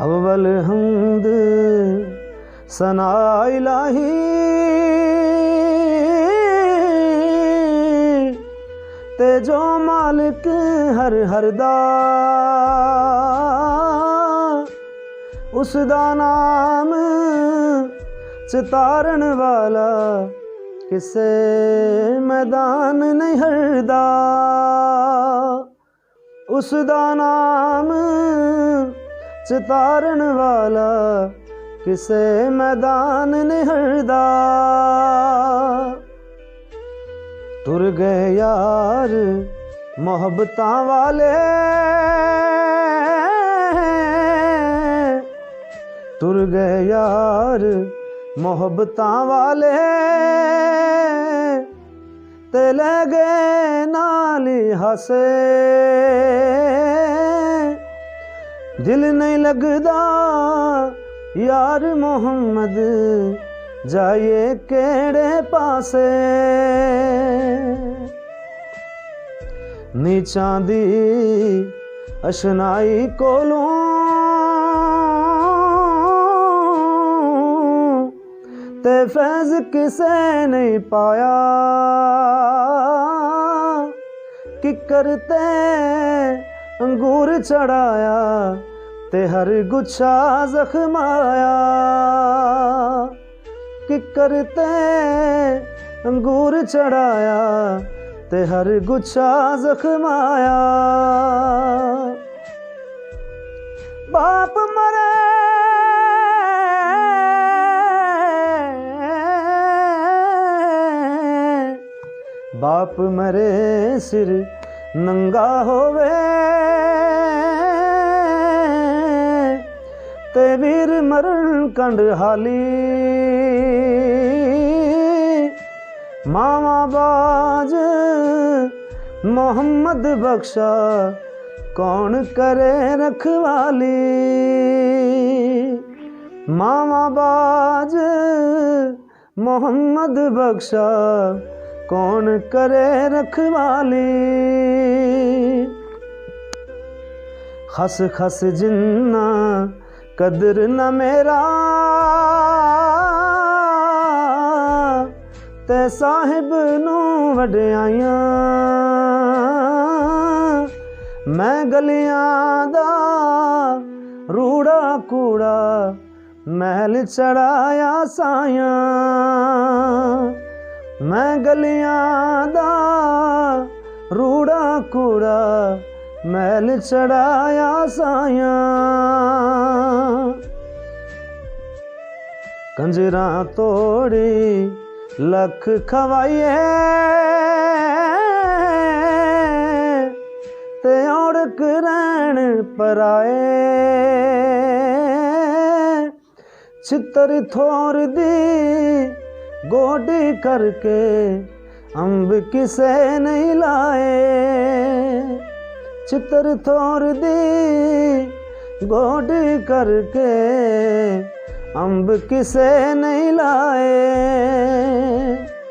अव्वल हम्द सना इलाही ते जो मालिक हर हर दा उसदा नाम चितारण वाला किसे मैदान नहीं हरदा उसदा नाम चितारण वाला किसे मैदान नहीं हरदा तुर गए यार मोहब्बतां वाले तुर गए यार मोहब्बतां वाले ते ले गए नाली हसे दिल नहीं लगदा यार मोहम्मद जाइए केड़े पासे नीचां दी अशनाई कोलों ते फैज किसे नहीं पाया कि करते अंगूर चढ़ाया ते हर गुच्छा जख्माया कि करते अंगूर चढ़ाया ते हर गुच्छा जख्माया बाप मरे बाप मरे सिर नंगा होवे ते वीर मरण कंड हाली मामा बाज मोहम्मद बख्शा कौन करे रखवाली मामा बाज मोहम्मद बख्शा कौन करे रखवाली खस खस जिन्ना कदर न मेरा ते साहिब नू वड्याइयां मैं गलियां दा रूड़ा कूड़ा महल चढ़ाया साया मैं गलियां दा रूड़ा कूड़ा महल चढ़ाया साया कंजरा तोड़ी लख खवाइए ते औड़क रैन पराए चित्र थोर दी गोडी करके अंब किसे नहीं लाए चित्र थोर दी गोडी करके अंब किसे नहीं लाए